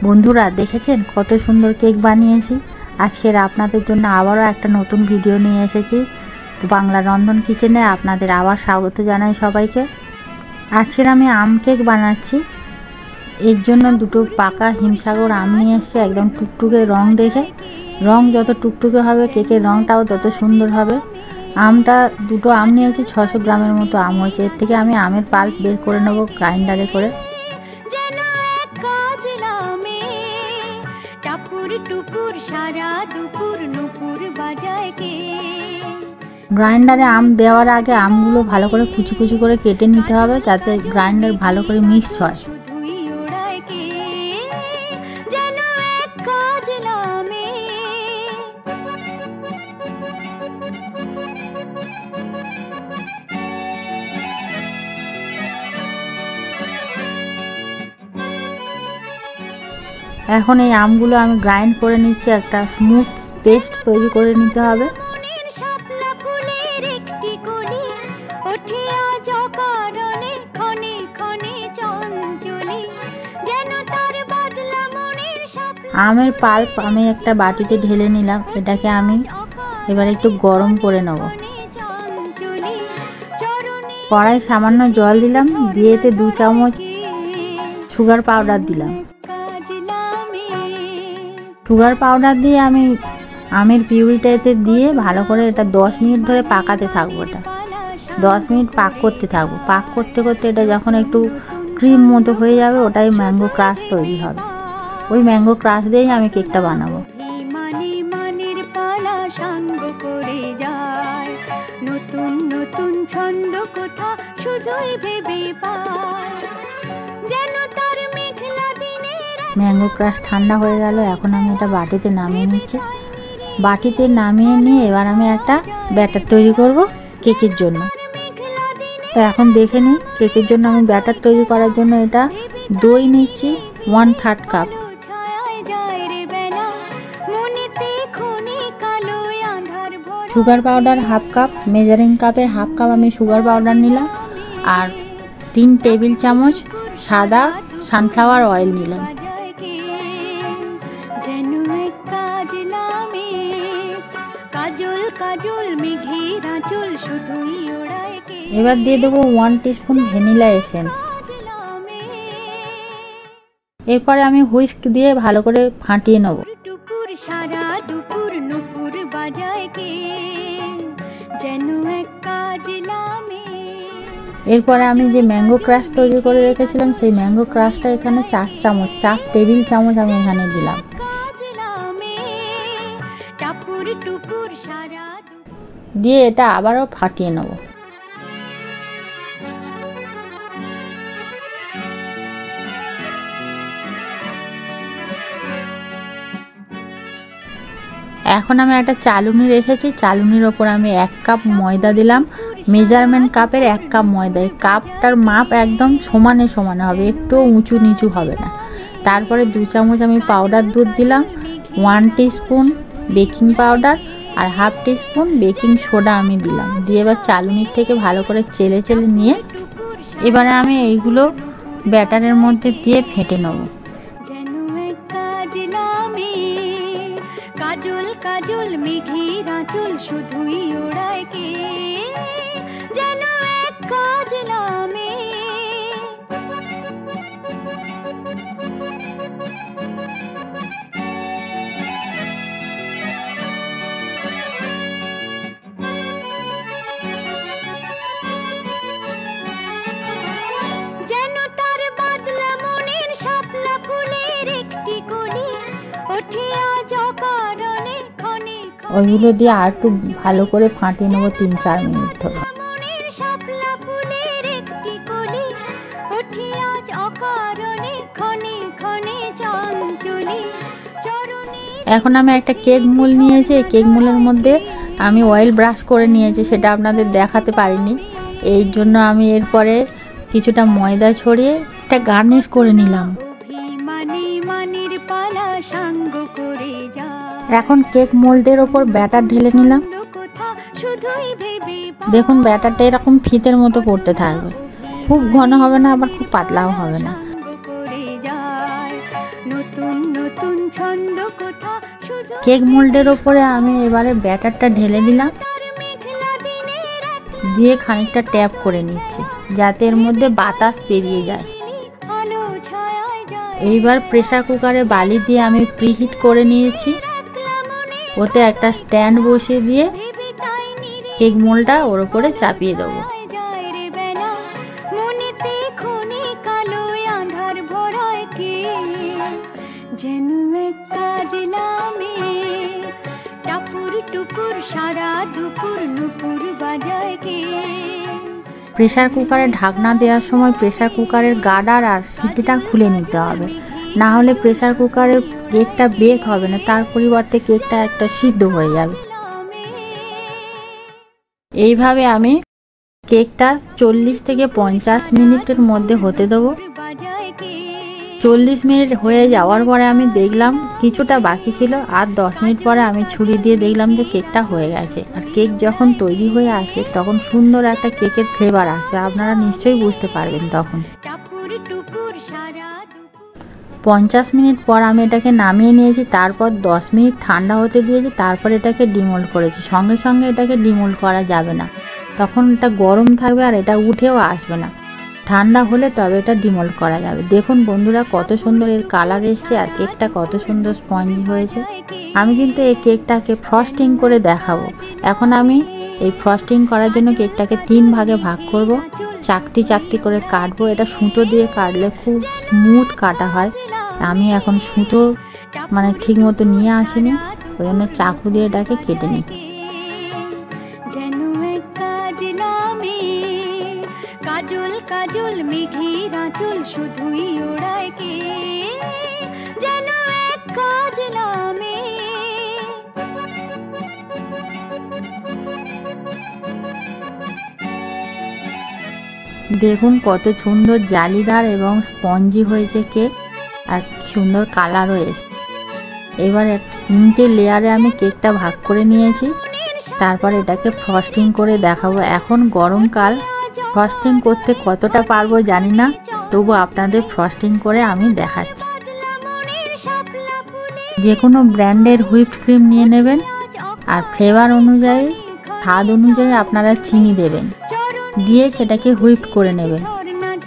বন্ধুরা দেখেছেন কত সুন্দর কেক বানিয়েছি। আজকের আপনাদের জন্য আবারও একটা নতুন ভিডিও নিয়ে এসেছি। বাংলা রন্ধন কিচেনে আপনাদের আবার স্বাগত জানাই সবাইকে। আজকের আমি আম কেক বানাচ্ছি। এর জন্য দুটো পাকা হিমসাগর আম নিয়ে এসেছি, একদম টুকটুকে রং দেখে। রং যত টুকটুকে হবে কেকের রংটাও তত সুন্দর হবে। আমটা দুটো আম নিয়েছি, 600 গ্রামের মতো আম হয়েছে। এর থেকে আমি আমের পাল্প বের করে নেব গ্রাইন্ডারে করে। গ্রাইন্ডারে আম দেওয়ার আগে আমগুলো ভালো করে কুচি কুচি করে কেটে নিতে হবে, যাতে গ্রাইন্ডার ভালো করে মিক্স হয়। এখন এই আমগুলো আমি গ্রাইন্ড করে নিচ্ছি, একটা স্মুথ পেস্ট তৈরি করে নিতে হবে। আমের পাল্প আমি একটা বাটিতে ঢেলে নিলাম। এটাকে আমি এবার একটু গরম করে নেব। কড়াই সামান্য জল দিলাম, দিয়ে এতে 2 চামচ সুগার পাউডার দিলাম। সুগার পাউডার দিয়ে আমি আমের পিউরিটা এতে দিয়ে ভালো করে এটা 10 মিনিট ধরে পাকাতে থাকবো। এটা 10 মিনিট পাক করতে থাকবো। পাক করতে করতে এটা যখন একটু ক্রিম মতো হয়ে যাবে, ওটাই ম্যাঙ্গো ক্রাশ তৈরি হবে। ওই ম্যাঙ্গো ক্রাশ দিয়েই আমি কেকটা বানাবো। ম্যাঙ্গো ক্রাশ ঠান্ডা হয়ে গেল। এখন আমি এটা বাটিতে নামিয়ে নিচ্ছি। বাটিতে নামিয়ে নিয়ে এবার আমি একটা ব্যাটার তৈরি করব কেকের জন্য। তো এখন দেখে নিই কেকের জন্য আমি ব্যাটার তৈরি করার জন্য এটা দই নিচ্ছি 1/3 cup. Sugar powder 1/2 cup, measuring কাপের 1/2 কাপ আমি সুগার পাউডার নিলাম। আর 3 টেবিল চামচ সাদা সানফ্লাওয়ার অয়েল নিলাম। এবার দিয়ে দেবো 1 টিস্পুন ভ্যানিলা এসেন্স। এরপরে আমি হুইস্ক দিয়ে ভালো করে ফাটিয়ে নেব। এরপরে আমি যে ম্যাঙ্গো ক্রাশ তৈরি করে রেখেছিলাম, সেই ম্যাঙ্গো ক্রাশটা এখানে 4 টেবিল চামচ আমি এখানে দিলাম। দিয়ে এটা আবারও ফাটিয়ে নেব। এখন আমি একটা চালুনি রেখেছি, চালুনির ওপর আমি 1 কাপ ময়দা দিলাম। মেজারমেন্ট কাপের 1 কাপ ময়দা। এই কাপটার মাপ একদম সমানে সমানে হবে, একটু উঁচু নিচু হবে না। তারপরে 2 চামচ আমি পাউডার দুধ দিলাম, 1 টিস্পুন বেকিং পাউডার আর 1/2 টিস্পুন বেকিং সোডা আমি দিলাম। দিয়ে এবার চালুনির থেকে ভালো করে চেলে চেলে নিয়ে এবারে আমি এইগুলো ব্যাটারের মধ্যে দিয়ে ফেটে নেব। কাজল মেঘের আঁচল শুধুই ওড়ায় কে, যেন এক কাজ নামে। যেন তার বাদলা মনের শাপলা ফুলের একটি কলি ওঠে আজ অকারণে। ওইগুলো দিয়ে আর একটু ভালো করে ফাটিয়ে নেবো 3-4 মিনিট ধরে। এখন আমি একটা কেক মোল নিয়েছি। এই কেক মোলের মধ্যে আমি অয়েল ব্রাশ করে নিয়েছি, সেটা আপনাদের দেখাতে পারিনি। এই জন্য আমি এরপরে কিছুটা ময়দা ছড়িয়ে একটা গার্নিশ করে নিলাম। এখন কেক মোল্ডের ওপর ব্যাটার ঢেলে নিলাম। দেখুন ব্যাটারটা এরকম ফিতের মতো পড়তে থাকবে, খুব ঘন হবে না, আবার খুব পাতলাও হবে না। নতুন নতুন ছন্দ কোথা শুধু কেক মোল্ডের ওপরে আমি এবারে ব্যাটারটা ঢেলে দিলাম, দিয়ে খানিকটা ট্যাপ করে নিচ্ছি যাতে এর মধ্যে বাতাস বেরিয়ে যায়। আলো ছায়ায় যায় এইবার প্রেসার কুকারে বালি দিয়ে আমি প্রিহিট করে নিয়েছি। ওতে একটা স্ট্যান্ড বসিয়ে দিয়ে ভেবে তাই নিরে কেক মোল্ডটা ওর উপরে চাপিয়ে দেবো। যায় রে বেলা মনেতে ক্ষণে কালোয় আঁধার ভরায় কে যেন এক কাজ নামে টাপুর টুপুর সারা দুপুর নুপুর বাজায় কে প্রেসার কুকারে ঢাকনা দেওয়ার সময় প্রেসার কুকারের গার্ডার আর সিটিটা খুলে নিতে হবে, না হলে প্রেসার কুকারের কেকটা বেক হবে না, তার পরিবর্তে কেকটা একটা সিদ্ধ হয়ে যাবে। এইভাবে আমি কেকটা 40 থেকে 50 মিনিটের মধ্যে হতে দেবো। বাজায় কে 40 মিনিট হয়ে যাওয়ার পরে আমি দেখলাম কিছুটা বাকি ছিল, আর 10 মিনিট পরে আমি ছুরি দিয়ে দেখলাম যে কেকটা হয়ে গেছে। আর কেক যখন তৈরি হয়ে আসবে তখন সুন্দর একটা কেকের ফ্লেভার আসবে, আপনারা নিশ্চয়ই বুঝতে পারবেন তখন। টাপুর টুপুর সারা দুপুর 50 মিনিট পর আমি এটাকে নামিয়ে নিয়েছি, তারপর 10 মিনিট ঠান্ডা হতে দিয়েছি, তারপর এটাকে ডিমোল্ড করেছি। সঙ্গে সঙ্গে এটাকে ডিমোল্ড করা যাবে না, তখন এটা গরম থাকবে আর এটা উঠেও আসবে না, ঠান্ডা হলে তবে এটা ডিমোল্ড করা যাবে। দেখুন বন্ধুরা কত সুন্দর এর কালার এসছে আর কেকটা কত সুন্দর স্পঞ্জি হয়েছে। আমি কিন্তু এই কেকটাকে ফ্রস্টিং করে দেখাবো। এখন আমি এই ফ্রস্টিং করার জন্য কেকটাকে 3 ভাগে ভাগ করব, চাকতি চাকতি করে কাটবো। এটা সুতো দিয়ে কাটলে খুব স্মুথ কাটা হয়, আমি এখন সুতো মানে ঠিক মতো নিয়ে আসিনি, ওই জন্য চাকু দিয়ে এটাকে কেটে নিচ্ছি। যেন এক কাজ নামে কাজল কাজল মেঘের আঁচল শুধুই ওড়ায় কে যেন এক কাজ নামে দেখুন কত সুন্দর জালিদার এবং স্পঞ্জি হয়েছে কেক, আর সুন্দর কালারও এসছে। এবার 3টে লেয়ারে আমি কেকটা ভাগ করে নিয়েছি, তারপর এটাকে ফ্রস্টিং করে দেখাবো। এখন গরমকাল, ফ্রস্টিং করতে কতটা পারবো জানি না, তবু আপনাদের ফ্রস্টিং করে আমি দেখাচ্ছি। যে কোনো ব্র্যান্ডের হুইপড ক্রিম নিয়ে নেবেন, আর ফ্লেভার অনুযায়ী স্বাদ অনুযায়ী আপনারা চিনি দেবেন, দিয়ে সেটাকে হুইপ করে নেবেন।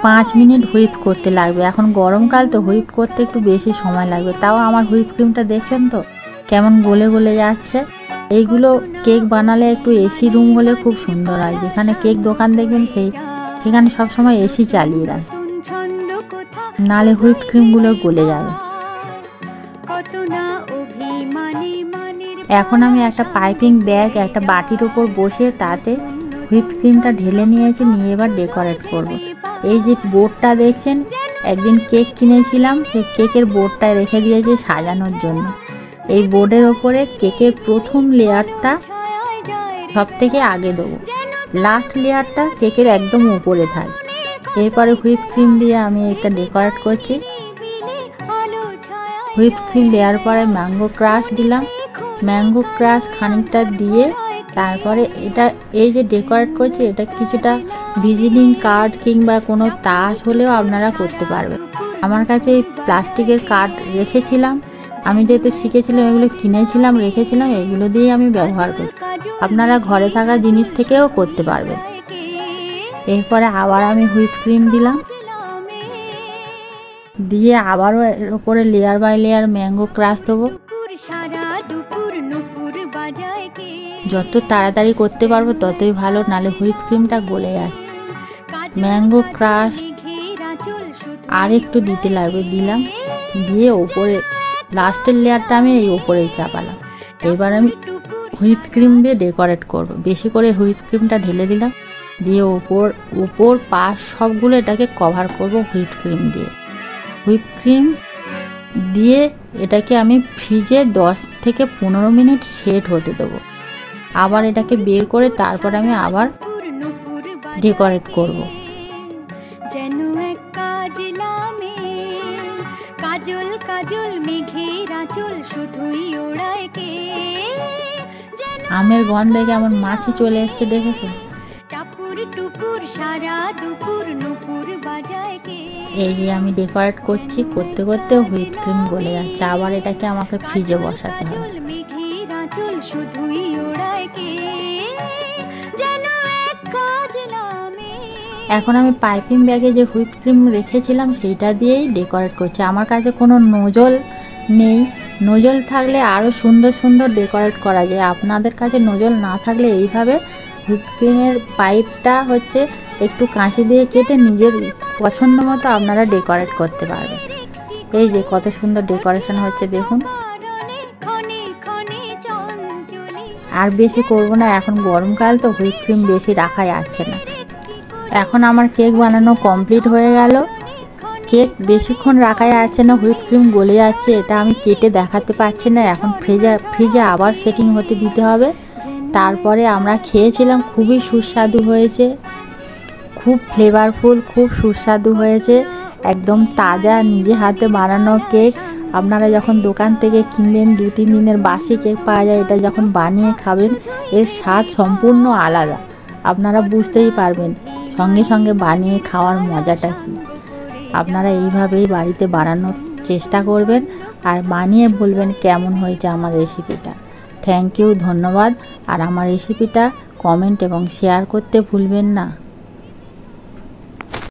5 মিনিট হুইপ করতে লাগবে। এখন গরমকাল তো হুইপ করতে একটু বেশি সময় লাগবে, তাও আমার হুইপ ক্রিমটা দেখছেন তো কেমন গলে গলে যাচ্ছে। এইগুলো কেক বানালে একটু এসি রুম হলে খুব সুন্দর হয়, যেখানে কেক দোকান দেখবেন সেখানে সবসময় এসি চালিয়ে রাখে, ছন্দ কোথা নালে হুইপ ক্রিমগুলো গলে যাবে। কত না অভিমানী মানের এখন আমি একটা পাইপিং ব্যাগ একটা বাটির উপর বসিয়ে তাতে হুইপ ক্রিমটা ঢেলে নিয়েছি, নিয়ে এবার ডেকোরেট করব। এই যে বোর্ডটা দেখছেন, একদিন কেক কিনেছিলাম, সেই কেকের বোর্ডটায় রেখে দিয়েছি সাজানোর জন্য। এই বোর্ডের ওপরে কেকের প্রথম লেয়ারটা ছায়ায় যায় সব থেকে আগে দেবো, লাস্ট লেয়ারটা কেকের একদম উপরে থাকবে। এরপরে হুইপ ক্রিম দিয়ে আমি এটা ডেকোরেট করছি। বিলে আলো ছায়ায় হুইপ ক্রিম দেওয়ার পরে ম্যাঙ্গো ক্রাশ দিলাম, ম্যাঙ্গো ক্রাশ খানিকটা দিয়ে তারপরে এটা এই যে ডেকোরেট করছি, এটা কিছুটা ভিজিটিং কার্ড কিংবা কোনো তাস হলেও আপনারা করতে পারবেন। আমার কাছে এই প্লাস্টিকের কার্ড রেখেছিলাম, আমি যেহেতু শিখেছিলাম এগুলো কিনেছিলাম রেখেছিলাম, এগুলো দিয়েই আমি ব্যবহার করি। আপনারা ঘরে থাকা জিনিস থেকেও করতে পারবেন। এরপরে আবার আমি হুইপ ক্রিম দিলাম, দিয়ে আবারও এর উপরে layer by layer mango crush দেবো। সারা দুপুর নুপুর বাজায় কে যত তাড়াতাড়ি করতে পারবো ততই ভালো, নালে হুইপ ক্রিমটা গলে যায়। ম্যাঙ্গো ক্রাশ মেঘের আঁচল শুধু আর একটু দিতে লাগবে, দিলাম, দিয়ে ওপরে লাস্টের লেয়ারটা আমি এই ওপরেই চাপালাম। এবার আমি হুইপ ক্রিম দিয়ে ডেকোরেট করব। বেশি করে হুইপ ক্রিমটা ঢেলে দিলাম, দিয়ে উপর পাশ সবগুলো এটাকে কভার করব হুইপ ক্রিম দিয়ে। হুইপ ক্রিম দিয়ে এটাকে আমি ফ্রিজে 10 থেকে 15 মিনিট সেট হতে দেবো। আবার এটাকে বের করে তারপর আমি আবার নুপুর ডেকোরেট করব। যেন এক কাজ নামে কাজল কাজল মেঘের আঁচল শুধুই ওড়ায় কে আমের গন্ধে কেমন মাছি চলে এসছে দেখেছেন? টাপুর টুপুর সারা দুপুর নুপুর বাজায় কে এই যে আমি ডেকোরেট করছি, করতে করতে হুইপ ক্রিম গলে যাচ্ছে, আবার এটাকে আমাকে ফ্রিজে বসাতে হবে। এখন আমি পাইপিং ব্যাগে যে হুইপ ক্রিম রেখেছিলাম সেইটা দিয়েই ডেকোরেট করছি। আমার কাছে কোনো নোজল নেই, নোজল থাকলে আরও সুন্দর সুন্দর ডেকোরেট করা যায়। আপনাদের কাছে নোজল না থাকলে এইভাবে হুইপ ক্রিমের পাইপটা হচ্ছে একটু কাঁচি দিয়ে কেটে নিজের পছন্দ মতো আপনারা ডেকোরেট করতে পারবেন। এই যে কত সুন্দর ডেকোরেশন হচ্ছে দেখুন। আর বেশি করব না, এখন গরমকাল তো হুইপ ক্রিম বেশি রাখা যাচ্ছে না। এখন আমার কেক বানানো কমপ্লিট হয়ে গেল। কেক বেশিক্ষণ রাখা যাচ্ছে না, হুইপ ক্রিম গলে যাচ্ছে, এটা আমি কেটে দেখাতে পারছি না। এখন ফ্রিজে আবার সেটিং হতে দিতে হবে। তারপরে আমরা খেয়েছিলাম, খুবই সুস্বাদু হয়েছে, খুব ফ্লেভারফুল, খুব সুস্বাদু হয়েছে, একদম তাজা নিজে হাতে বানানো কেক। আপনারা যখন দোকান থেকে কিনবেন 2-3 দিনের বাসি কেক পাওয়া যায়, এটা যখন বানিয়ে খাবেন এর স্বাদ সম্পূর্ণ আলাদা, আপনারা বুঝতেই পারবেন সঙ্গে সঙ্গে বানিয়ে খাওয়ার মজাটা কী। আপনারা এইভাবেই বাড়িতে বানানোর চেষ্টা করবেন আর বানিয়ে বলবেন কেমন হয়েছে আমার রেসিপিটা। থ্যাংক ইউ, ধন্যবাদ। আর আমার রেসিপিটা কমেন্ট এবং শেয়ার করতে ভুলবেন না।